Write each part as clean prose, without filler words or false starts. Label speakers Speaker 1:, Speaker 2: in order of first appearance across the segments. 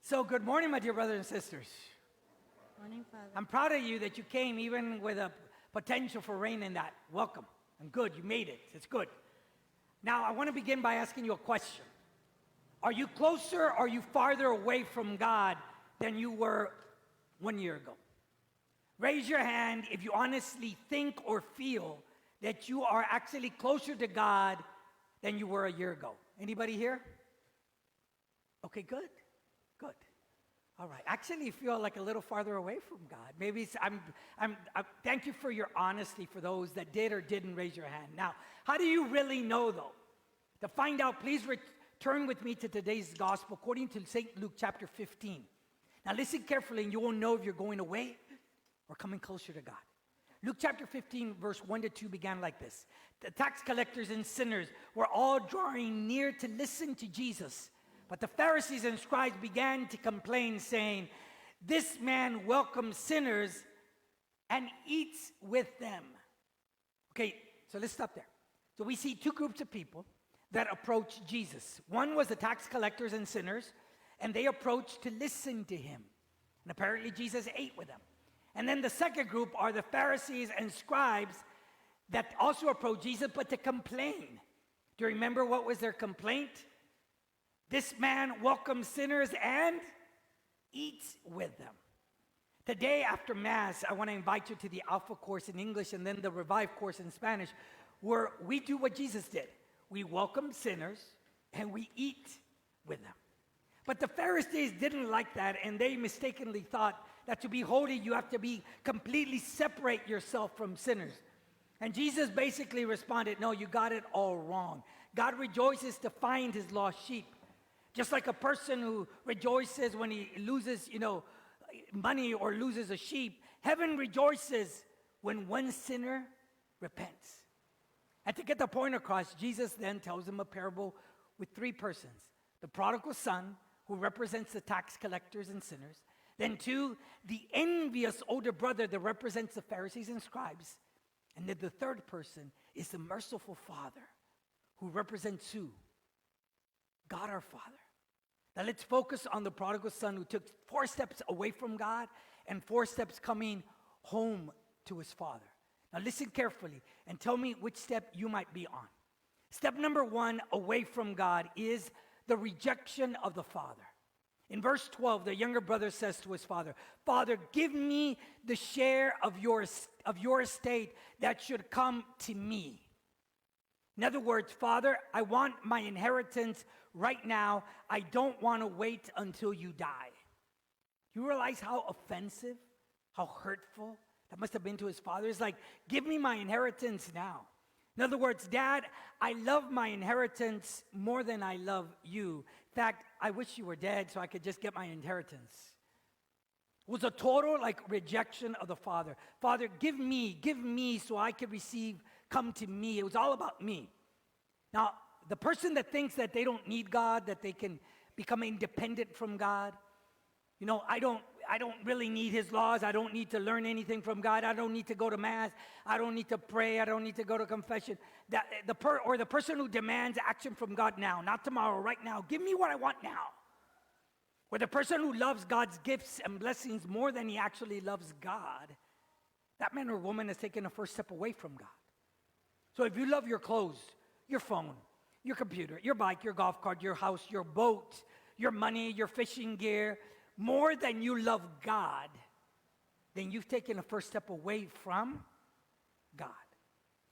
Speaker 1: So good morning, my dear brothers and sisters.
Speaker 2: Morning, Father.
Speaker 1: I'm proud of you that you came even with a potential for rain in that. Welcome. And good, you made it. It's good. Now, I want to begin by asking you a question. Are you closer or are you farther away from God than you were 1 year ago? Raise your hand if you honestly think or feel that you are actually closer to God than you were a year ago. Anybody here? Okay, good. Good. All right. Actually, you feel like a little farther away from God. Maybe it's, thank you for your honesty for those that did or didn't raise your hand. Now, how do you really know, though? To find out, please turn with me to today's gospel according to St. Luke chapter 15. Now, listen carefully, and you will know if you're going away or coming closer to God. Luke chapter 15, verse 1 to 2 began like this. The tax collectors and sinners were all drawing near to listen to Jesus. But the Pharisees and scribes began to complain, saying, "This man welcomes sinners and eats with them." Okay, so let's stop there. So we see two groups of people that approached Jesus. One was the tax collectors and sinners, and they approached to listen to him. And apparently Jesus ate with them. And then the second group are the Pharisees and scribes that also approached Jesus, but to complain. Do you remember what was their complaint? This man welcomes sinners and eats with them. Today after Mass, I want to invite you to the Alpha course in English and then the Revive course in Spanish, where we do what Jesus did. We welcome sinners and we eat with them. But the Pharisees didn't like that, and they mistakenly thought that to be holy, you have to be completely separate yourself from sinners. And Jesus basically responded, no, you got it all wrong. God rejoices to find his lost sheep. Just like a person who rejoices when he loses, money or loses a sheep, heaven rejoices when one sinner repents. And to get the point across, Jesus then tells them a parable with three persons. The prodigal son, who represents the tax collectors and sinners. Then two, the envious older brother that represents the Pharisees and scribes. And then the third person is the merciful father, who represents who? God our Father. Now let's focus on the prodigal son who took 4 steps away from God and 4 steps coming home to his father. Now listen carefully and tell me which step you might be on. Step number 1 away from God is the rejection of the father. In verse 12, the younger brother says to his father, "Father, give me the share of your estate that should come to me." In other words, "Father, I want my inheritance right now. I don't want to wait until you die." You realize how offensive, how hurtful that must have been to his father? It's like, give me my inheritance now. In other words, Dad, I love my inheritance more than I love you. In fact, I wish you were dead so I could just get my inheritance. It was a total rejection of the father. Father, give me so I could receive, come to me. It was all about me. Now, the person that thinks that they don't need God, that they can become independent from God, I don't really need his laws. I don't need to learn anything from God. I don't need to go to Mass. I don't need to pray. I don't need to go to confession. The person who demands action from God now, not tomorrow, right now. Give me what I want now. Or the person who loves God's gifts and blessings more than he actually loves God, that man or woman has taken a first step away from God. So if you love your clothes, your phone, your computer, your bike, your golf cart, your house, your boat, your money, your fishing gear, more than you love God, then you've taken a first step away from God.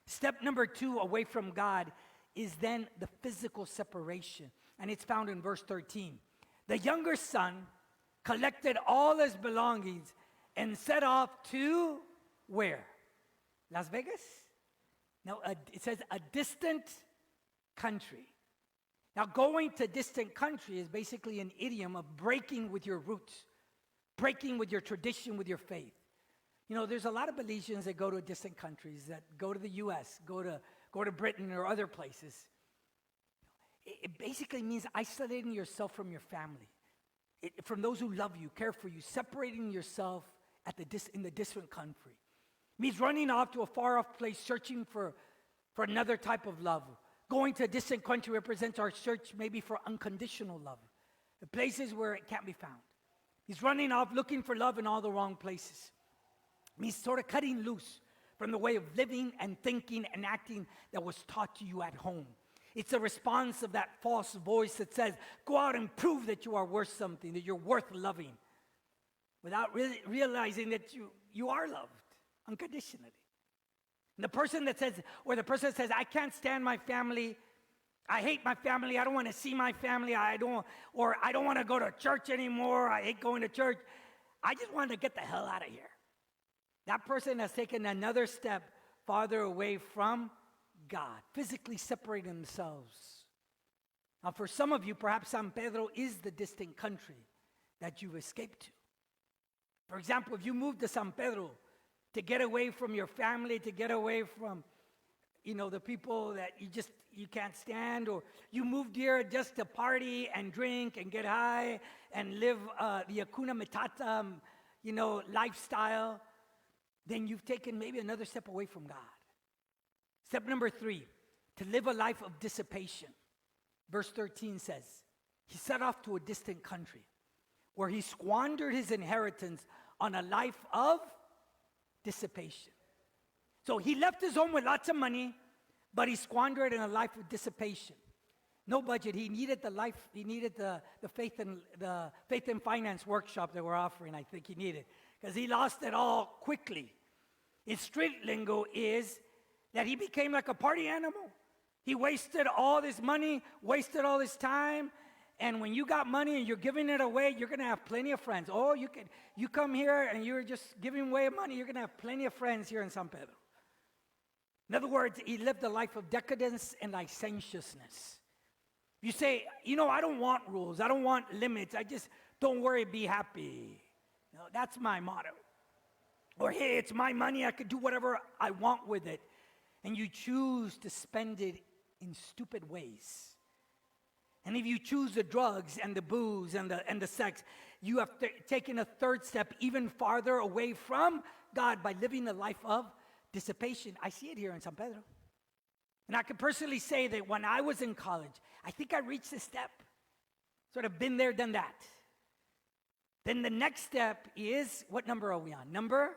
Speaker 1: Step number 2 away from God is then the physical separation. And it's found in verse 13. The younger son collected all his belongings and set off to where? Las Vegas? No, it says a distant country. Now, going to distant country is basically an idiom of breaking with your roots, breaking with your tradition, with your faith. There's a lot of Belizeans that go to distant countries, that go to the U.S., go to Britain or other places. It basically means isolating yourself from your family, from those who love you, care for you, separating yourself in the distant country. It means running off to a far-off place, searching for another type of love. Going to a distant country represents our search maybe for unconditional love. the places where it can't be found. He's running off looking for love in all the wrong places. He's sort of cutting loose from the way of living and thinking and acting that was taught to you at home. It's a response of that false voice that says, go out and prove that you are worth something, that you're worth loving, without really realizing that you are loved unconditionally. And the person that says, I can't stand my family, I hate my family, I don't want to see my family, I don't want to go to church anymore, I hate going to church, I just want to get the hell out of here. That person has taken another step farther away from God, physically separating themselves. Now, for some of you, perhaps San Pedro is the distant country that you've escaped to. For example, if you moved to San Pedro to get away from your family, to get away from, the people that you can't stand, or you moved here just to party and drink and get high and live the Hakuna Matata, lifestyle, then you've taken maybe another step away from God. Step number 3, to live a life of dissipation. Verse 13 says, he set off to a distant country where he squandered his inheritance on a life of dissipation. So he left his home with lots of money, but he squandered in a life of dissipation. No budget. He needed the faith and finance workshop that we're offering, I think he needed, because he lost it all quickly. His street lingo is that he became like a party animal. He wasted all this money, wasted all this time, and when you got money and you're giving it away, you're going to have plenty of friends. Oh, you come here and you're just giving away money, you're going to have plenty of friends here in San Pedro. In other words, he lived a life of decadence and licentiousness. You say, I don't want rules, I don't want limits, I just, don't worry, be happy. That's my motto. Or, hey, it's my money, I could do whatever I want with it. And you choose to spend it in stupid ways. And if you choose the drugs and the booze and the sex, you have taken a third step even farther away from God by living a life of dissipation. I see it here in San Pedro. And I can personally say that when I was in college, I think I reached this step. Sort of been there, done that. Then the next step is, what number are we on? Number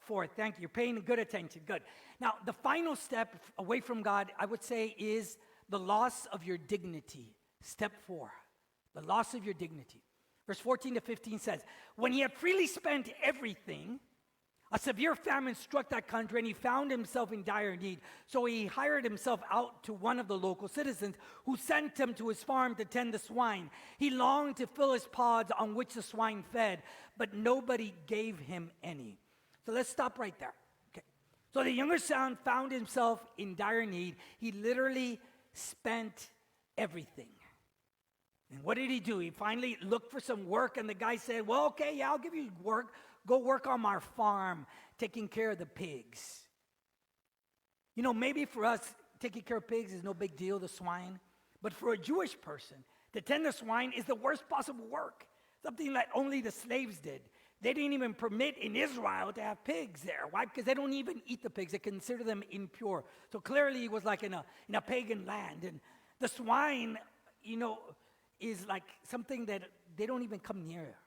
Speaker 1: 4. Thank you. You're paying good attention. Good. Now, the final step away from God, I would say, is the loss of your dignity. Step 4. The loss of your dignity. Verse 14 to 15 says, when he had freely spent everything, a severe famine struck that country, and he found himself in dire need. So he hired himself out to one of the local citizens, who sent him to his farm to tend the swine. He longed to fill his pods on which the swine fed, but nobody gave him any. So let's stop right there. Okay. So the younger son found himself in dire need. He literally spent everything. And what did he do? He finally looked for some work, and the guy said, well, okay, yeah, I'll give you work. Go work on our farm, taking care of the pigs. Maybe for us, taking care of pigs is no big deal, the swine. But for a Jewish person, to tend the swine is the worst possible work. Something that only the slaves did. They didn't even permit in Israel to have pigs there. Why? Because they don't even eat the pigs. They consider them impure. So clearly he was like in a pagan land. And the swine, is like something that they don't even come near.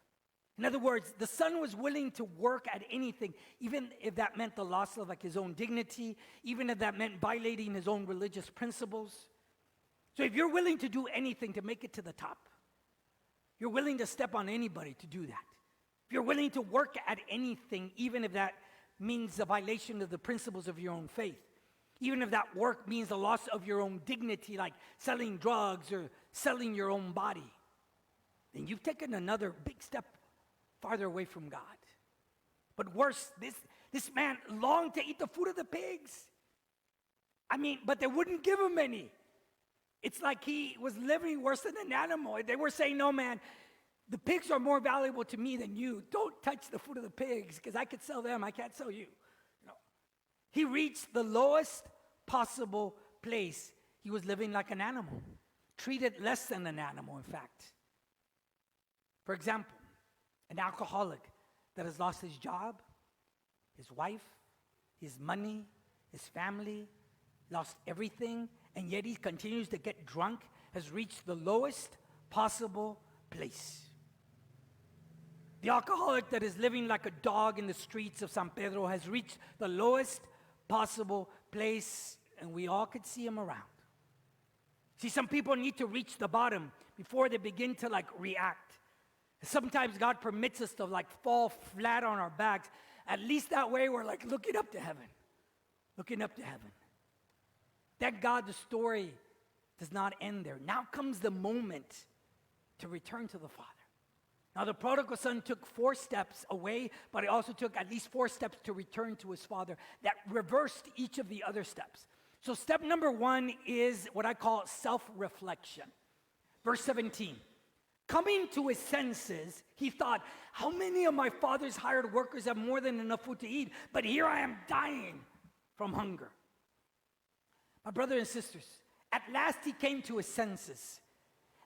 Speaker 1: In other words, the son was willing to work at anything, even if that meant the loss of his own dignity, even if that meant violating his own religious principles. So if you're willing to do anything to make it to the top, you're willing to step on anybody to do that. If you're willing to work at anything, even if that means the violation of the principles of your own faith, even if that work means the loss of your own dignity, like selling drugs or selling your own body, then you've taken another big step farther away from God. But worse, this man longed to eat the food of the pigs. But they wouldn't give him any. It's like he was living worse than an animal. They were saying, no, man, the pigs are more valuable to me than you. Don't touch the food of the pigs, because I could sell them, I can't sell you. He reached the lowest possible place. He was living like an animal, treated less than an animal, in fact. For example, an alcoholic that has lost his job, his wife, his money, his family, lost everything, and yet he continues to get drunk, has reached the lowest possible place. The alcoholic that is living like a dog in the streets of San Pedro has reached the lowest possible place, and we all could see him around. See, some people need to reach the bottom before they begin to react. Sometimes God permits us to fall flat on our backs. At least that way we're looking up to heaven. Looking up to heaven. Thank God the story does not end there. Now comes the moment to return to the Father. Now the prodigal son took 4 steps away, but he also took at least 4 steps to return to his father that reversed each of the other steps. So step number 1 is what I call self-reflection. Verse 17. Coming to his senses, he thought, how many of my father's hired workers have more than enough food to eat, but here I am dying from hunger. My brothers and sisters, at last he came to his senses.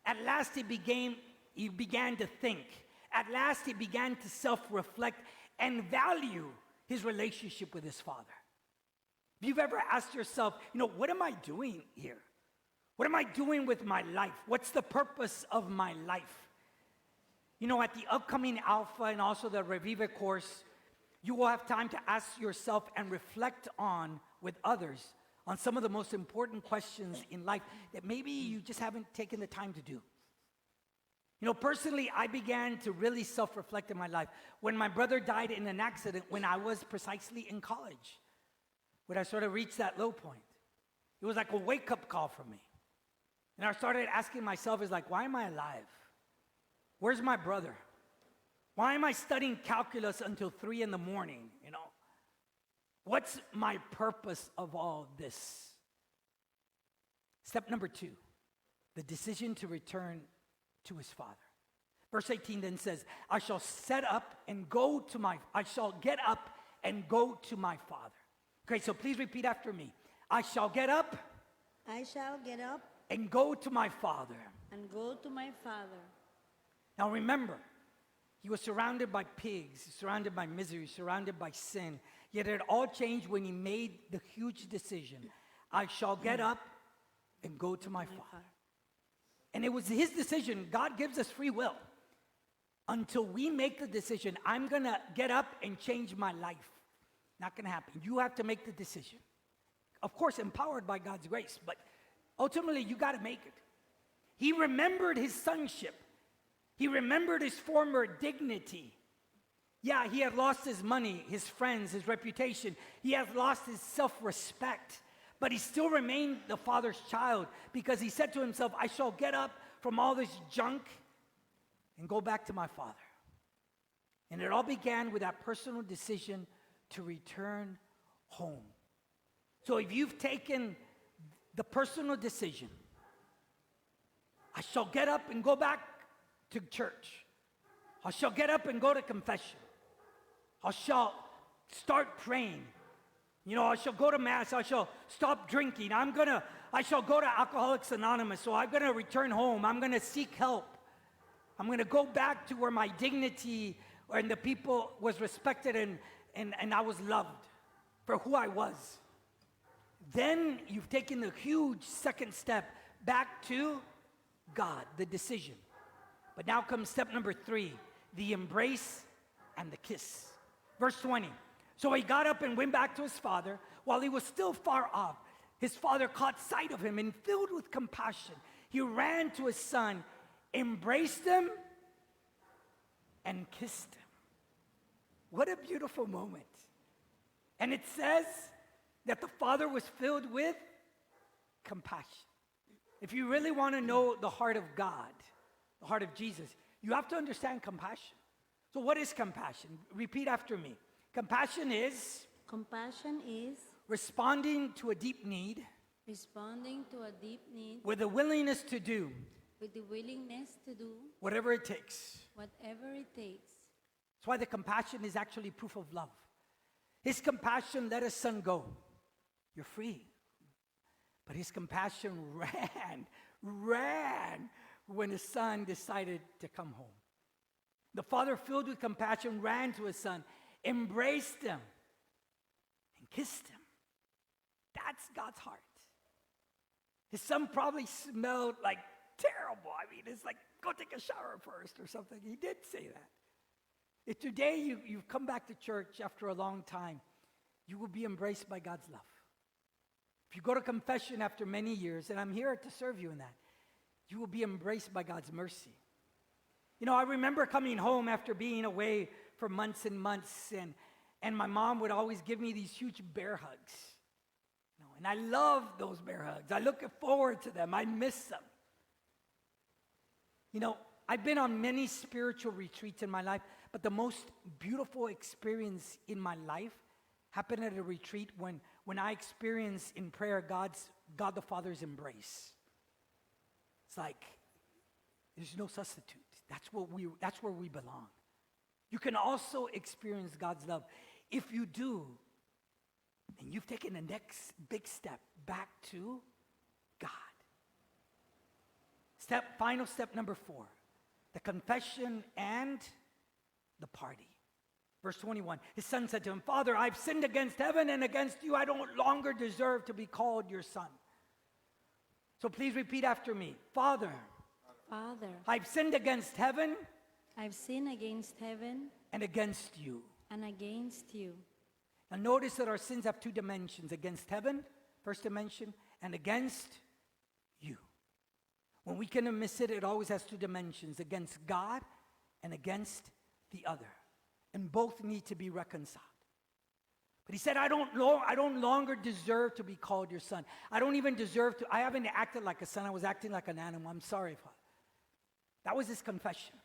Speaker 1: At last he began to think. At last he began to self-reflect and value his relationship with his father. If you've ever asked yourself, what am I doing here? What am I doing with my life? What's the purpose of my life? At the upcoming Alpha and also the Revive course, you will have time to ask yourself and reflect on with others on some of the most important questions in life that maybe you just haven't taken the time to do. Personally, I began to really self-reflect in my life when my brother died in an accident when I was precisely in college, when I sort of reached that low point. It was like a wake-up call for me. And I started asking myself, why am I alive? Where's my brother? Why am I studying calculus until 3 in the morning, What's my purpose of all this? Step number 2, the decision to return to his father. Verse 18 then says, I shall get up and go to my father. Okay, so please repeat after me. I shall get up.
Speaker 2: I shall get up
Speaker 1: And go to my father.
Speaker 2: and go to my father.
Speaker 1: Now remember, he was surrounded by pigs, surrounded by misery, surrounded by sin. Yet it all changed when he made the huge decision. I shall get up and go to my father. And it was his decision. God gives us free will. Until we make the decision, I'm going to get up and change my life. Not going to happen. You have to make the decision. Of course, empowered by God's grace, but ultimately, you got to make it. He remembered his sonship. He remembered his former dignity. Yeah, he had lost his money, his friends, his reputation. He had lost his self-respect. But he still remained the Father's child because he said to himself, I shall get up from all this junk and go back to my Father. And it all began with that personal decision to return home. So if you've taken the personal decision, I shall get up and go back to church. I shall get up and go to confession. I shall start praying. I shall go to Mass. I shall stop drinking. I shall go to Alcoholics Anonymous. So I'm going to return home. I'm going to seek help. I'm going to go back to where my dignity and the people was respected and I was loved for who I was. Then you've taken the huge second step back to God, the decision. But now comes step number 3, the embrace and the kiss. Verse 20. So he got up and went back to his father. While he was still far off, his father caught sight of him and filled with compassion. He ran to his son, embraced him, and kissed him. What a beautiful moment. And it says that the father was filled with compassion. If you really want to know the heart of God, the heart of Jesus, you have to understand compassion. So what is compassion? Repeat after me. Compassion is responding to a deep need with a willingness to do whatever it takes. That's why the compassion is actually proof of love. His compassion let his son go. You're free. But his compassion ran when his son decided to come home. The father, filled with compassion, ran to his son, embraced him, and kissed him. That's God's heart. His son probably smelled like terrible. I mean, it's like, go take a shower first or something. He did say that. If today you've come back to church after a long time, you will be embraced by God's love. If you go to confession after many years, and I'm here to serve you in that, you will be embraced by God's mercy. You know, I remember coming home after being away for months and months, and my mom would always give me these huge bear hugs. You know, and I love those bear hugs. I look forward to them. I miss them. You know, I've been on many spiritual retreats in my life, but the most beautiful experience in my life happened at a retreat when I experienced in prayer God the Father's embrace. It's like there's no substitute. That's where we belong. You can also experience God's love. If you do, and you've taken the next big step back to God. Final step number 4, the confession and the party. Verse 21, his son said to him, Father, I've sinned against heaven and against you. I don't longer deserve to be called your son. So please repeat after me. Father, I've sinned against heaven.
Speaker 2: I've sinned against heaven
Speaker 1: and against you.
Speaker 2: and against you.
Speaker 1: Now notice that our sins have 2 dimensions. Against heaven, first dimension, and against you. When we can miss it, it always has 2 dimensions. Against God and against the other. And both need to be reconciled. But he said, I don't longer deserve to be called your son. I don't even deserve to. I haven't acted like a son. I was acting like an animal. I'm sorry, Father. That was his confession.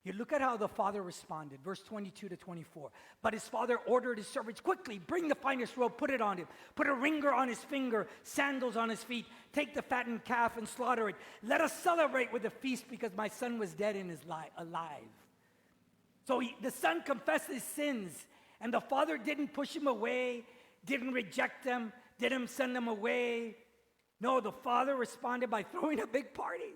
Speaker 1: You look at how the father responded, verse 22 to 24. But his father ordered his servants, quickly, bring the finest robe, put it on him. Put a ringer on his finger, sandals on his feet. Take the fattened calf and slaughter it. Let us celebrate with a feast because my son was dead and is alive. So the son confessed his sins, and the father didn't push him away, didn't reject him, didn't send him away. No, the father responded by throwing a big party.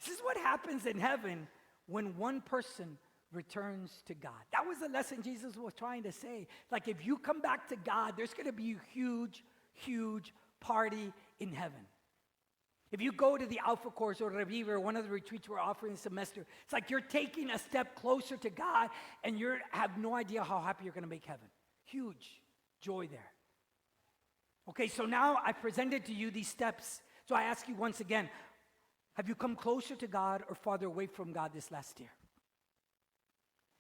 Speaker 1: This is what happens in heaven when one person returns to God. That was the lesson Jesus was trying to say. Like, if you come back to God, there's going to be a huge, huge party in heaven. If you go to the Alpha Course or Revive or one of the retreats we're offering this semester, it's like you're taking a step closer to God and you have no idea how happy you're going to make heaven. Huge joy there. Okay, so now I presented to you these steps. So I ask you once again, have you come closer to God or farther away from God this last year?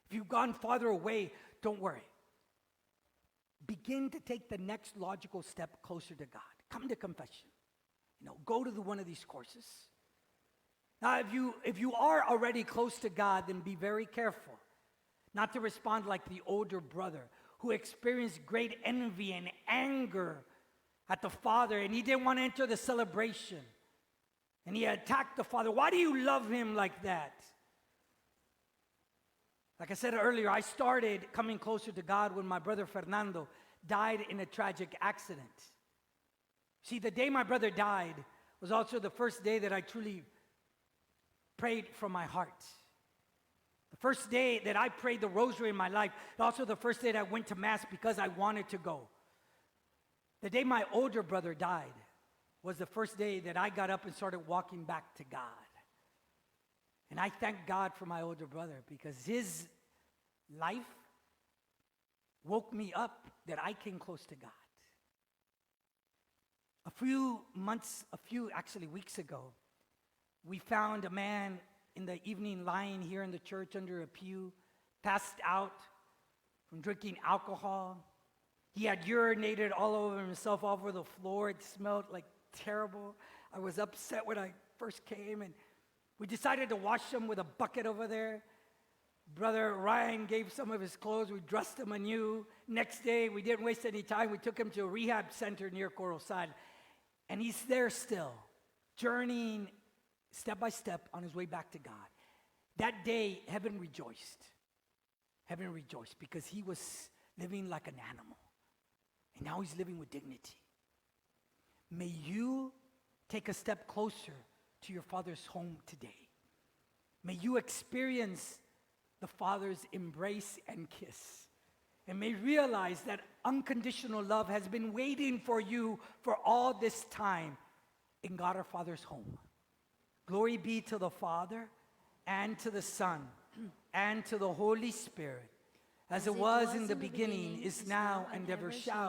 Speaker 1: If you've gone farther away, don't worry. Begin to take the next logical step closer to God. Come to confession. You know, go to one of these courses. Now, if you are already close to God, then be very careful not to respond like the older brother who experienced great envy and anger at the father, and he didn't want to enter the celebration. And he attacked the father. Why do you love him like that? Like I said earlier, I started coming closer to God when my brother Fernando died in a tragic accident. See, the day my brother died was also the first day that I truly prayed from my heart. The first day that I prayed the rosary in my life, and also the first day that I went to Mass because I wanted to go. The day my older brother died was the first day that I got up and started walking back to God. And I thank God for my older brother because his life woke me up that I came close to God. A few weeks ago, we found a man in the evening lying here in the church under a pew, passed out from drinking alcohol. He had urinated all over himself, all over the floor. It smelled like terrible. I was upset when I first came, and we decided to wash him with a bucket over there. Brother Ryan gave some of his clothes. We dressed him anew. Next day, we didn't waste any time. We took him to a rehab center near Corozal. And he's there still, journeying step by step on his way back to God. That day, heaven rejoiced. Heaven rejoiced because he was living like an animal. And now he's living with dignity. May you take a step closer to your Father's home today. May you experience the Father's embrace and kiss. And may realize that unconditional love has been waiting for you for all this time in God our Father's home. Glory be to the Father, and to the Son, and to the Holy Spirit, as it was in the beginning, is now, and ever shall